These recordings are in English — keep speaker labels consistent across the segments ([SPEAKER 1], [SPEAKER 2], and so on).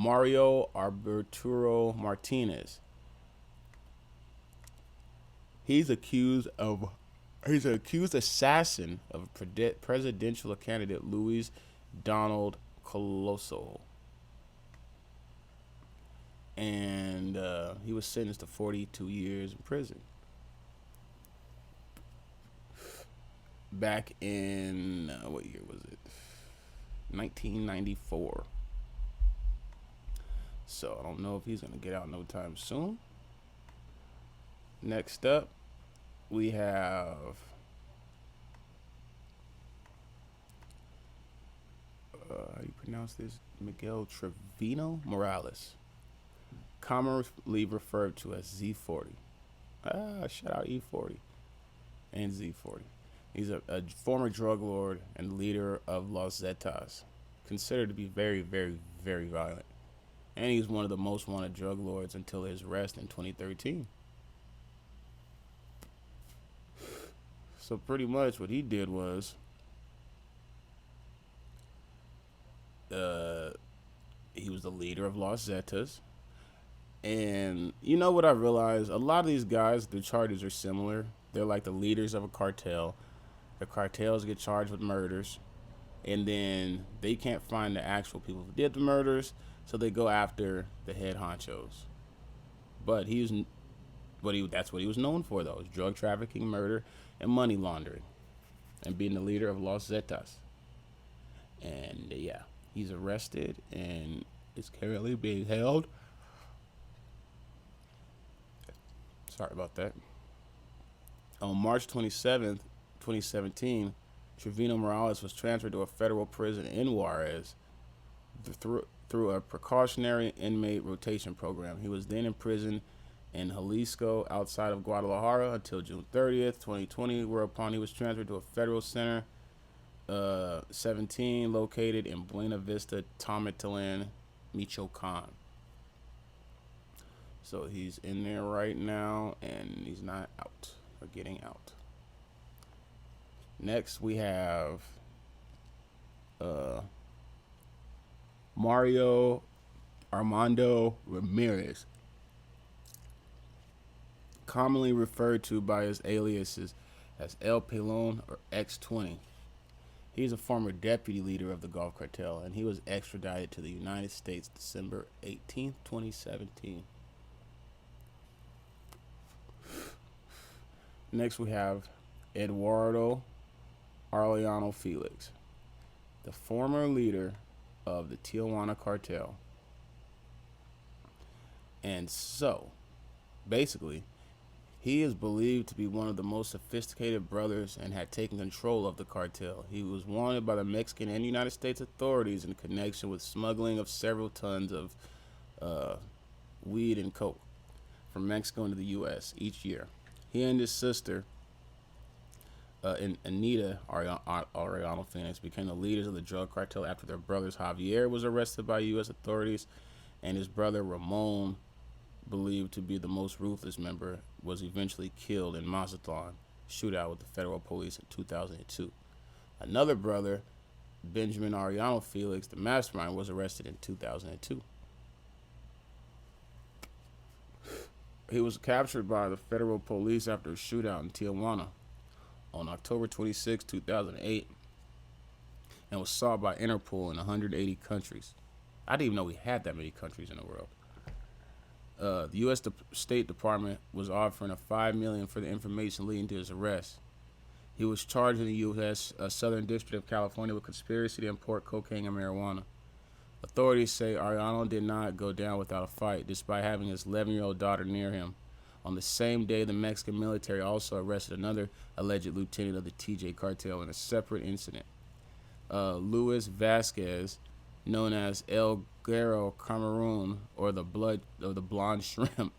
[SPEAKER 1] Mario Arturo Martinez. He's accused of he's an accused assassin of presidential candidate Luis Donald Coloso, and he was sentenced to 42 years in prison back in what year was it? 1994. So I don't know if he's gonna get out no time soon. Next up, we have how do you pronounce this? Miguel Trevino Morales, commonly referred to as Z40. Shout out E40 and Z40. He's a former drug lord and leader of Los Zetas, considered to be very, very, very violent. And he's one of the most wanted drug lords until his arrest in 2013. So pretty much what he did was he was the leader of Los Zetas. And you know what I realized? A lot of these guys, their charges are similar. They're like the leaders of a cartel. The cartels get charged with murders, and then they can't find the actual people who did the murders, so they go after the head honchos. But that's what he was known for, though: is drug trafficking, murder, and money laundering, and being the leader of Los Zetas. And yeah, he's arrested and is currently being held. Sorry about that. On March 27th, 2017, Trevino Morales was transferred to a federal prison in Juarez through a precautionary inmate rotation program. He was then imprisoned in Jalisco outside of Guadalajara until June 30th, 2020, whereupon he was transferred to a federal center 17 located in Buena Vista, Tomatlan, Michoacan. So he's in there right now, and he's not out or getting out. Next, we have Mario Armando Ramirez, commonly referred to by his aliases as El Pelon or X20. He's a former deputy leader of the Gulf Cartel, and he was extradited to the United States December 18th, 2017. Next, we have Eduardo Arellano Felix, the former leader of the Tijuana Cartel. And so, basically, he is believed to be one of the most sophisticated brothers and had taken control of the cartel. He was wanted by the Mexican and United States authorities in connection with smuggling of several tons of weed and coke from Mexico into the U.S. each year. He and his sister, Anita Arellano Felix, became the leaders of the drug cartel after their brothers Javier was arrested by U.S. authorities, and his brother Ramon, believed to be the most ruthless member, was eventually killed in Mazatlan shootout with the federal police in 2002. Another brother, Benjamin Arellano Felix, the mastermind, was arrested in 2002. He was captured by the federal police after a shootout in Tijuana on October 26, 2008, and was sought by Interpol in 180 countries. I didn't even know we had that many countries in the world. The U.S. State Department was offering $5 million for the information leading to his arrest. He was charged in the U.S. Southern District of California with conspiracy to import cocaine and marijuana. Authorities say Arellano did not go down without a fight, despite having his 11-year-old daughter near him. On the same day, the Mexican military also arrested another alleged lieutenant of the TJ cartel in a separate incident. Luis Vasquez, known as El Guerrero Cameroon, or the blonde shrimp.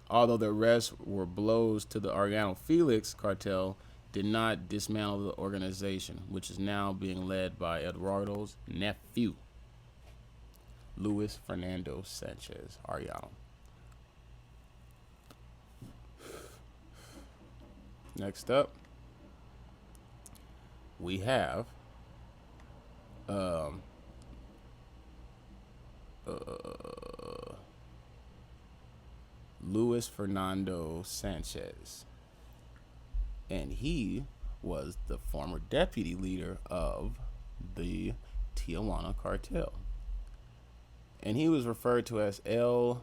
[SPEAKER 1] Although the arrests were blows to the Arellano Felix cartel, did not dismantle the organization, which is now being led by Eduardo's nephew, Luis Fernando Sanchez Arellano. Next up, we have uh, Luis Fernando Sanchez, and he was the former deputy leader of the Tijuana cartel, and he was referred to as El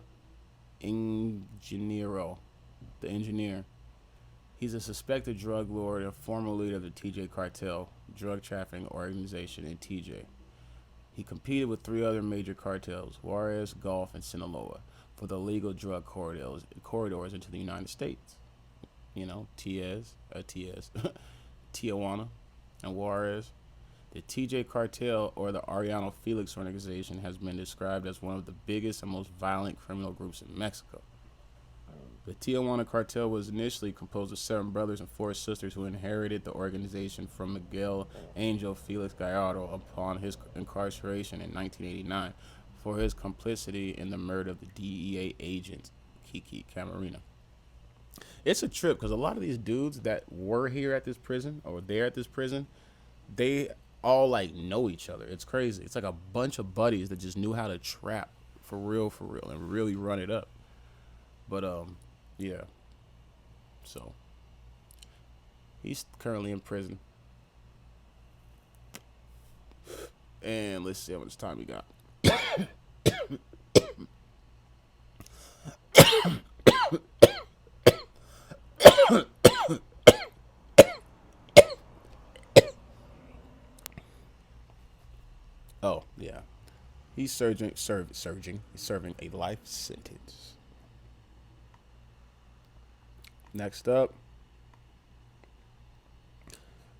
[SPEAKER 1] Ingeniero, the engineer. He's a suspected drug lord and former leader of the TJ cartel, drug trafficking organization in TJ. He competed with three other major cartels, Juarez, Gulf, and Sinaloa, for the illegal drug corridors into the United States. You know, Tijuana, and Juarez. The TJ cartel, or the Arellano Felix organization, has been described as one of the biggest and most violent criminal groups in Mexico. The Tijuana cartel was initially composed of 7 brothers and 4 sisters who inherited the organization from Miguel Angel Felix Gallardo upon his incarceration in 1989 for his complicity in the murder of the DEA agent Kiki Camarena. It's a trip because a lot of these dudes that were here at this prison or there at this prison, they all like know each other. It's crazy. It's like a bunch of buddies that just knew how to trap for real, and really run it up. But yeah. So he's currently in prison. And let's see how much time we got. Oh, yeah. He's serving a life sentence. Next up,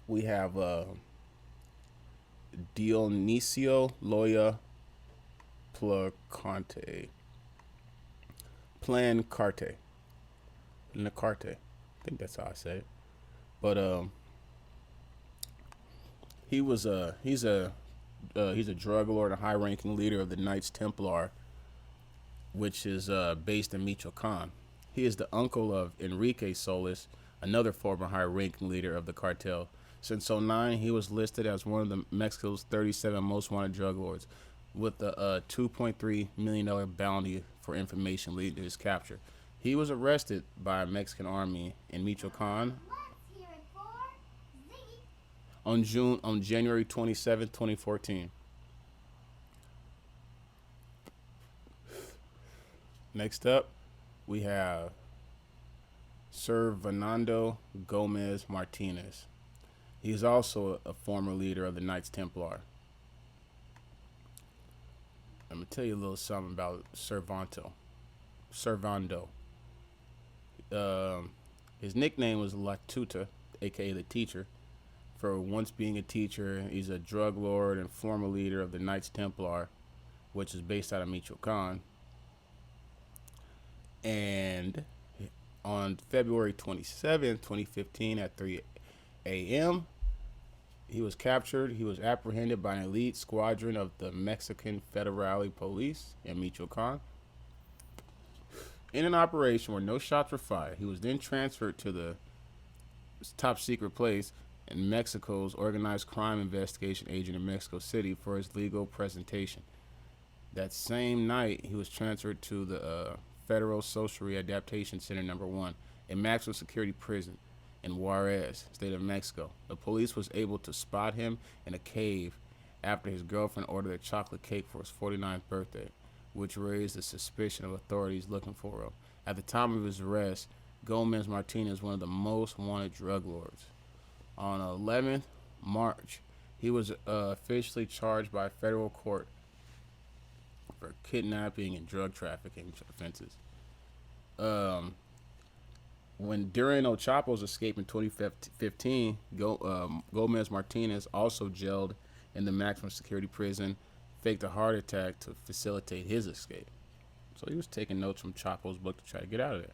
[SPEAKER 1] we have Dionisio Loya Placarte. Plancarte. I think that's how I say it. But he's a drug lord and high-ranking leader of the Knights Templar, which is based in Michoacan. He is the uncle of Enrique Solis, another former high-ranking leader of the cartel. Since '09, he was listed as one of the Mexico's 37 most wanted drug lords, with a $2.3 million bounty for information leading to his capture. He was arrested by a Mexican army in Michoacan on January 27, 2014. Next up, we have Servando Gomez Martinez. He's also a former leader of the Knights Templar. I'm going to tell you a little something about Servando. His nickname was La Tuta, aka the teacher. For once being a teacher, he's a drug lord and former leader of the Knights Templar, which is based out of Michoacan. And on February 27, 2015 at 3 a.m., he was captured. He was apprehended by an elite squadron of the Mexican Federal Police in Michoacan. In an operation where no shots were fired, he was then transferred to the top secret place in Mexico's organized crime investigation agent in Mexico City for his legal presentation. That same night, he was transferred to the Federal Social Readaptation Center No. 1, a maximum security prison in Juarez, state of Mexico. The police was able to spot him in a cave after his girlfriend ordered a chocolate cake for his 49th birthday, which raised the suspicion of authorities looking for him. At the time of his arrest, Gomez Martinez was one of the most wanted drug lords. On 11th March, he was officially charged by a federal court for kidnapping and drug trafficking offenses. When during El Chapo's escape in 2015, Gomez Martinez also jailed in the maximum security prison, faked a heart attack to facilitate his escape. So he was taking notes from Chapo's book to try to get out of there.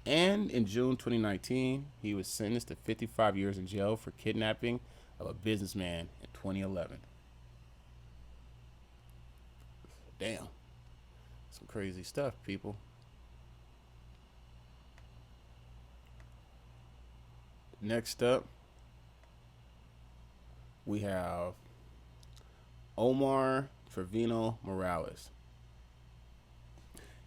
[SPEAKER 1] And in June 2019, he was sentenced to 55 years in jail for kidnapping of a businessman in 2011. Damn. Some crazy stuff, people. Next up, we have Omar Trevino Morales.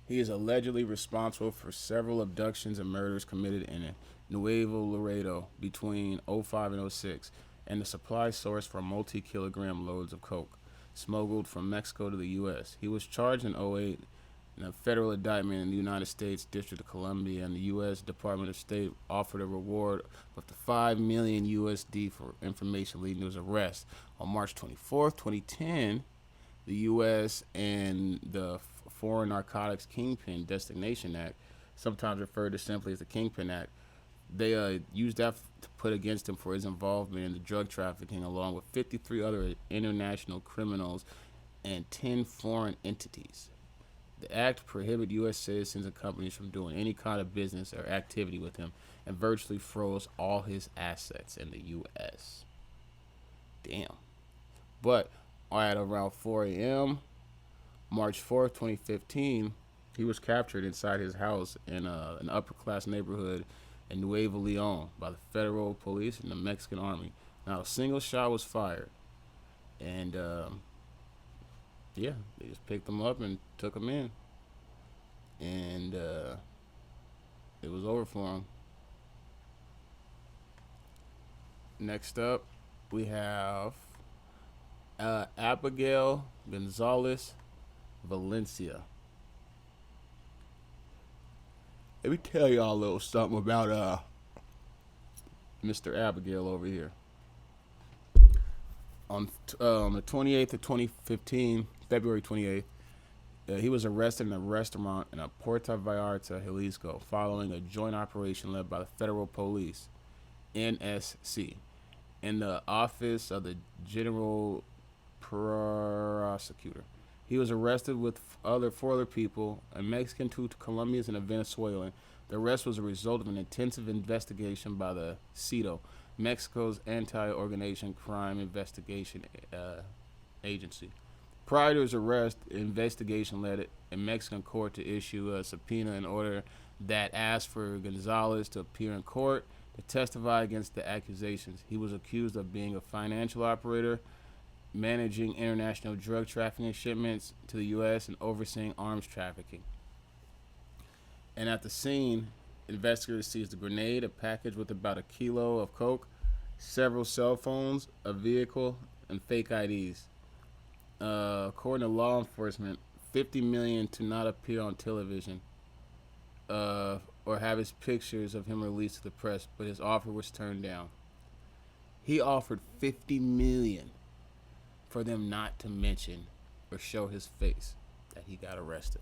[SPEAKER 1] He is allegedly responsible for several abductions and murders committed in Nuevo Laredo between '05 and '06, and the supply source for multi-kilogram loads of coke smuggled from Mexico to the U.S. He was charged in '08 in a federal indictment in the United States District of Columbia, and the U.S. Department of State offered a reward of up to 5 million USD for information leading to his arrest. On March 24th, 2010, the U.S. and the Foreign Narcotics Kingpin Designation Act, sometimes referred to simply as the Kingpin Act, they used that to put against him for his involvement in the drug trafficking, along with 53 other international criminals and 10 foreign entities. The act prohibited U.S. citizens and companies from doing any kind of business or activity with him and virtually froze all his assets in the U.S. Damn. But at around 4 a.m., March 4th, 2015, he was captured inside his house in an upper-class neighborhood in Nuevo Leon by the federal police and the Mexican army. Not a single shot was fired. And, yeah, they just picked him up and took him in. And it was over for him. Next up, we have Abigail Gonzalez, Valencia. Let me tell y'all a little something about Mr. Abigail over here. On the 28th of 2015, February 28th, he was arrested in a restaurant in Puerto Vallarta, Jalisco, following a joint operation led by the federal police, NSC, in the office of the general prosecutor. He was arrested with four other people, a Mexican, 2 Colombians, and a Venezuelan. The arrest was a result of an intensive investigation by the CEDO, Mexico's anti-organization crime investigation agency. Prior to his arrest, investigation led a Mexican court to issue a subpoena in order that asked for Gonzalez to appear in court to testify against the accusations. He was accused of being a financial operator, managing international drug trafficking shipments to the U.S., and overseeing arms trafficking. And at the scene, investigators seized a grenade, a package with about a kilo of coke, several cell phones, a vehicle, and fake IDs. According to law enforcement, $50 million to not appear on television or have his pictures of him released to the press, but his offer was turned down. He offered $50 million for them not to mention or show his face that he got arrested.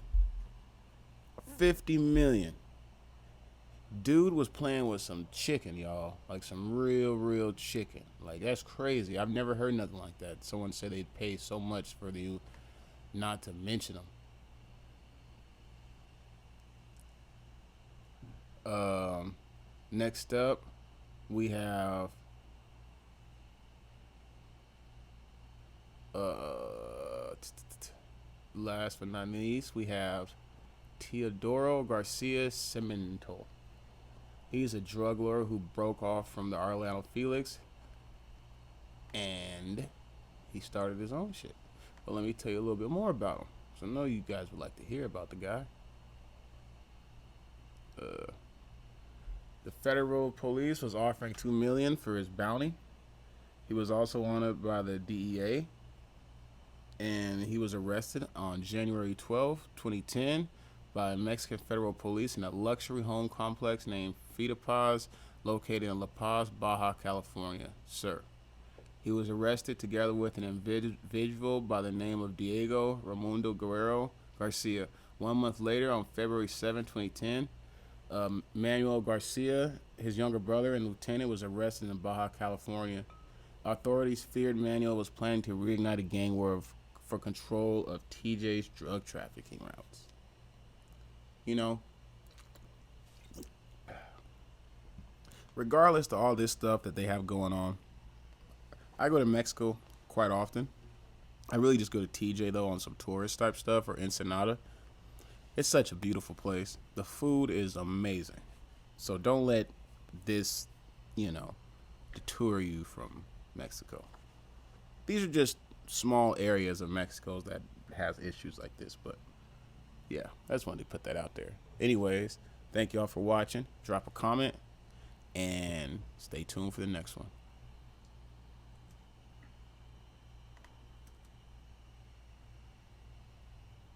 [SPEAKER 1] $50 million. Dude was playing with some chicken, y'all. Like some real chicken. Like, that's crazy. I've never heard nothing like that. Someone said they'd pay so much for you not to mention them. Next up, we have last but not least, we have Teodoro Garcia Cemento. He's a drug lord who broke off from the Orlando Felix, and he started his own shit. But let me tell you a little bit more about him. So I know you guys would like to hear about the guy. The federal police was offering $2 million for his bounty. He was also wanted by the DEA, and he was arrested on January 12, 2010, by Mexican federal police in a luxury home complex named Fita Paz, located in La Paz, Baja California. Sir, he was arrested together with an individual by the name of Diego Raimundo Guerrero Garcia. 1 month later, on February 7, 2010, Manuel Garcia, his younger brother and lieutenant, was arrested in Baja California. Authorities feared Manuel was planning to reignite a gang war for control of TJ's drug trafficking routes. You know, regardless of all this stuff that they have going on, I go to Mexico quite often. I really just go to TJ, though, on some tourist type stuff, or Ensenada. It's such a beautiful place. The food is amazing. So don't let this, deter you from Mexico. These are just small areas of Mexico that has issues like this, but Yeah, I just wanted to put that out there. Anyways, thank y'all for watching. Drop a comment and stay tuned for the next one.